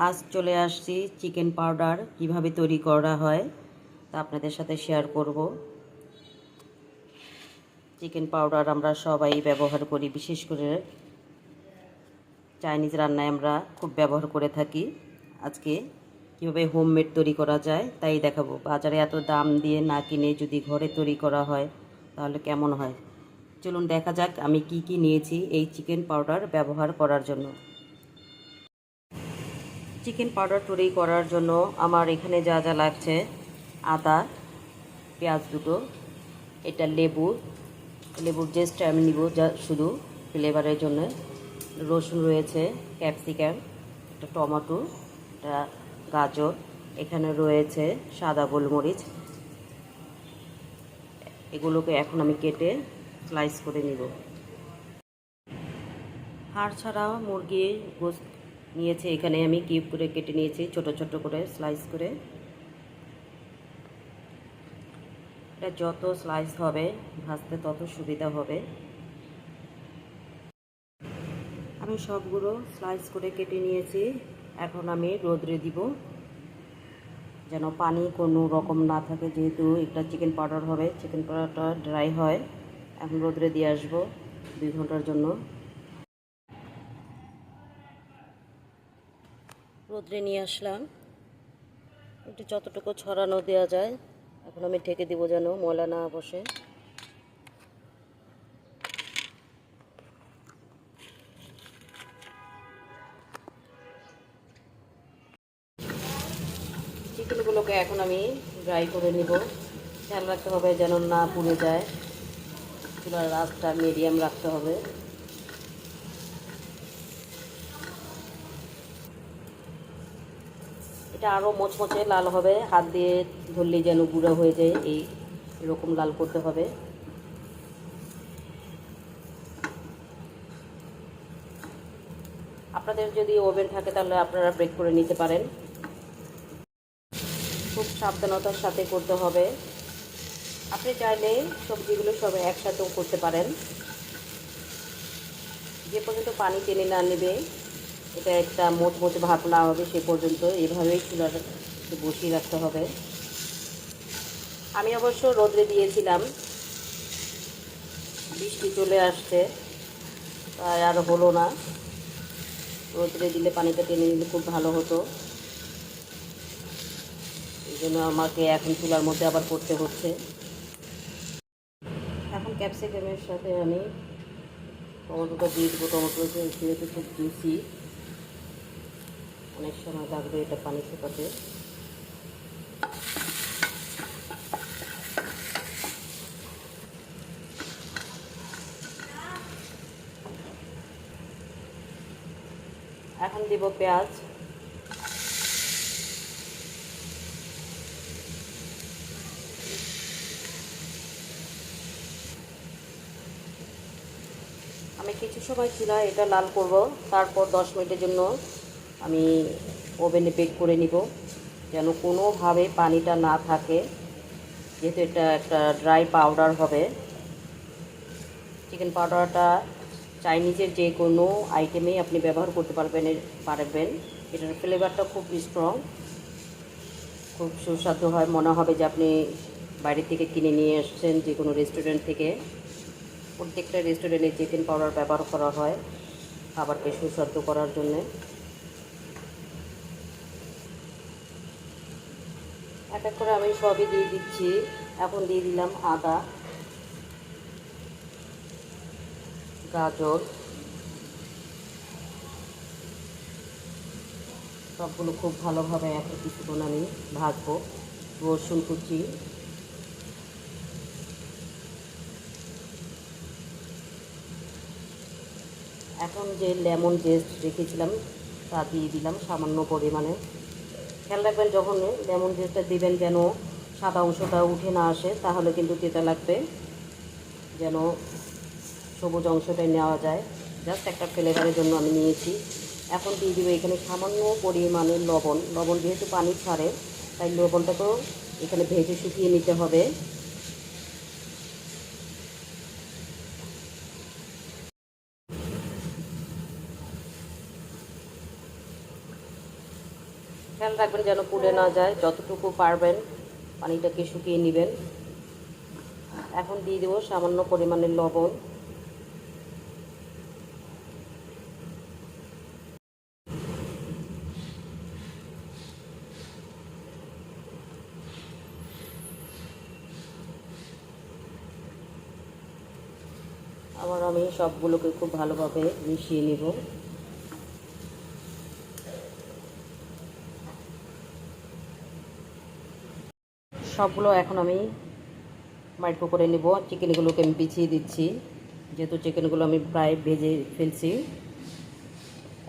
আজ চলে আসছি চিকেন পাউডার কিভাবে তৈরি করা হয় তা আপনাদের সাথে শেয়ার করব। চিকেন পাউডার আমরা সবাই ব্যবহার করি, বিশেষ করে চাইনিজ রান্নায় আমরা খুব ব্যবহার করে থাকি। আজকে কীভাবে হোমমেড তৈরি করা যায় তাই দেখাবো। বাজারে এত দাম দিয়ে না কিনে যদি ঘরে তৈরি করা হয় তাহলে কেমন হয়। চলুন দেখা যাক আমি কি কি নিয়েছি এই চিকেন পাউডার ব্যবহার করার জন্য। চিকেন পাউডার তৈরি করার জন্য আমার এখানে যা যা লাগছে: আদা, পেঁয়াজ দুটো, এটা লেবুর জেস্ট আমি নিব যা শুধু ফ্লেভারের জন্য, রসুন রয়েছে, ক্যাপসিকাম, একটা টমেটো, একটা গাজর, এখানে রয়েছে সাদা গোলমরিচ। এগুলোকে এখন আমি কেটে স্লাইস করে নিব। হাড় ছাড়া মুরগির গোশত নিয়েছি, এখানে আমি কিউব করে কেটে নিয়েছি, ছোট ছোট করে স্লাইস করে। এটা যত স্লাইস হবে ভাজতে তত সুবিধা হবে। আমি সবগুলো স্লাইস করে কেটে নিয়েছি। এখন আমি রোদরে দিব যেন পানি কোনো রকম না থাকে, যেহেতু এটা চিকেন পাউডার হবে, চিকেন পাউডারটা ড্রাই হয়। এখন রোদরে দিয়ে আসবো 2 ঘন্টার জন্য। রোদরে নিয়ে আসলাম, একটু যতটুকু ছড়ানো দেওয়া যায়। এখন আমি ঢেকে দিব যেন ময়লা না বসে। চিকেনগুলোকে এখন আমি ড্রাই করে নিব। খেয়াল রাখতে হবে যেন না পুড়ে যায়, চুলার আঁচটা মিডিয়াম রাখতে হবে। এটা আরও মচমচে লাল হবে, হাত দিয়ে ধরলে যেন গুঁড়ো হয়ে যায়, এরকম লাল করতে হবে। আপনাদের যদি ওভেন থাকে তাহলে আপনারা ব্রেক করে নিতে পারেন। খুব সাবধানতার সাথে করতে হবে। আপনি চাইলে সবজিগুলো সব একসাথেও করতে পারেন। যে পর্যন্ত পানি টেনে না নেবে, এটা একটা মচমচে ভাব না হবে, সে পর্যন্ত এভাবেই চুলাটা বসিয়ে রাখতে হবে। আমি অবশ্য রোদরে দিয়েছিলাম, বৃষ্টি চলে আসছে, তাই আর হলো না। রোদরে দিলে পানিটা টেনে নিলে খুব ভালো হতো, এই জন্য আমাকে এখন চুলার মধ্যে আবার করতে হচ্ছে। এখন ক্যাপসিকামের সাথে আমি টমেটোটা দিয়ে দেবো। টমেটো যেহেতু খুব জুসি, অনেক সময় লাগবে এটা পানি শুকাতে। এখন দিব পেঁয়াজ। আমি কিছু সময় চুলায় এটা লাল করব, তারপর 10 মিনিটের জন্য আমি ওভেনে বেক করে নিব, যেন কোনোভাবে পানিটা না থাকে, যেহেতু এটা একটা ড্রাই পাউডার হবে। চিকেন পাউডারটা চাইনিজের যে কোনো আইটেমেই আপনি ব্যবহার করতে পারবেন। এটার ফ্লেভারটা খুব স্ট্রং, খুব সুস্বাদু হয়, মনে হবে যে আপনি বাইরে থেকে কিনে নিয়ে এসেছেন যে কোনো রেস্টুরেন্ট থেকে। প্রত্যেকটা রেস্টুরেন্টে চিকেন পাউডার ব্যবহার করা হয় খাবারকে সুস্বাদু করার জন্য। এক এক করে আমি সবই দিয়ে দিচ্ছি। এখন দিয়ে দিলাম আদা, গাজর, সবগুলো খুব ভালোভাবে এখন কিছুক্ষণ আমি ভাজবো। রসুন কুচি, এখন যে লেমন জেস্ট রেখেছিলাম তা দিয়ে দিলাম সামান্য পরিমাণে। খেয়াল রাখবেন যখন লেমন জেস্টটা দিবেন যেন সাদা অংশটা উঠে না আসে, তাহলে কিন্তু তেতা লাগবে, যেন সবুজ অংশটাই নেওয়া যায়। জাস্ট একটা ফ্লেভারের জন্য আমি নিয়েছি। এখন দিয়ে দিব এখানে সামান্য পরিমাণে লবণ যেহেতু পানি ছাড়ে, তাই লবণটাকেও এখানে ভেজে শুকিয়ে নিতে হবে। খেয়াল রাখবেন যেন পুড়ে না যায়, যতটুকু পারবেন পানিটাকে শুকিয়ে নেবেন। এখন দিয়ে দেবো সামান্য পরিমাণের লবণ। আবার আমি সবগুলোকে খুব ভালোভাবে মিশিয়ে নেব। সবগুলো এখন আমি মাইক্রো করে নেব। চিকেনগুলোকে আমি বিছিয়ে দিচ্ছি, যেহেতু চিকেনগুলো আমি প্রায় ভেজে ফেলছি।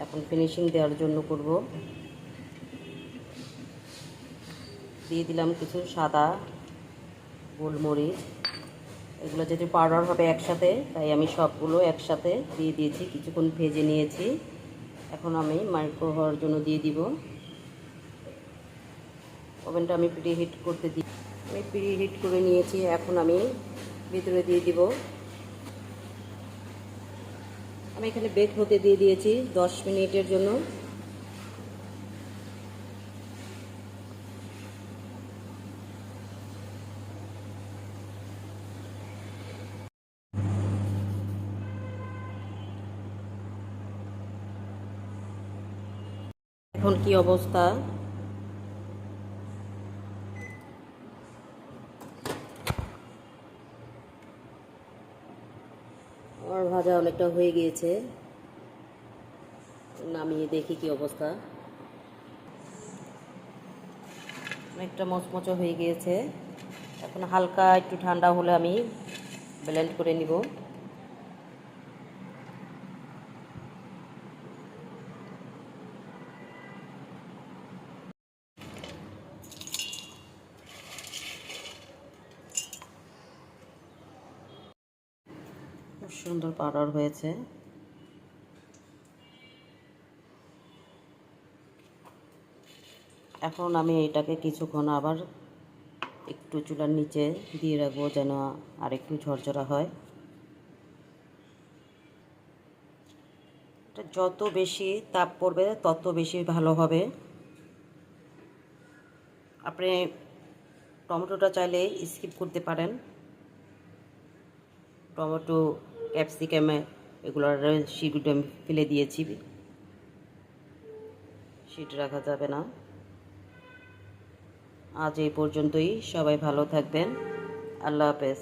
এখন ফিনিশিং দেওয়ার জন্য করব। দিয়ে দিলাম কিছু সাদা গোলমরিচ, এগুলো যদি পাউডার হবে একসাথে, তাই আমি সবগুলো একসাথে দিয়ে দিয়েছি, কিছুক্ষণ ভেজে নিয়েছি। এখন আমি মাইক্রো হওয়ার জন্য দিয়ে দিব। ওভেনটা আমি প্রিহিট করতে দিই, আমি প্রিহিট করে নিয়েছি। এখন আমি ভিতরে দিয়ে দিব। আমি এখানে বেক হতে দিয়ে দিয়েছি 10 মিনিটের জন্য। এখন কি অবস্থা? আমার ভাজা অনেকটা হয়ে গিয়েছে, নামিয়ে দেখি কি অবস্থা। অনেকটা মচমচো হয়ে গিয়েছে। এখন হালকা একটু ঠান্ডা হলে আমি ব্লেন্ড করে নিব। খুব সুন্দর পাউডার হয়েছে। এখন আমি এটাকে কিছুক্ষণ আবার একটু চুলার নিচে দিয়ে রাখবো, যেন আর একটু ঝরঝরা হয়। এটা যত বেশি তাপ পড়বে তত বেশি ভালো হবে। আপনি টমেটোটা চাইলে স্কিপ করতে পারেন। টমেটো, ক্যাপসিকামে এগুলোর সিডগুলো আমি ফেলে দিয়েছি, সিড রাখা যাবে না। আজ এই পর্যন্তই। সবাই ভালো থাকবেন। আল্লাহ হাফেজ।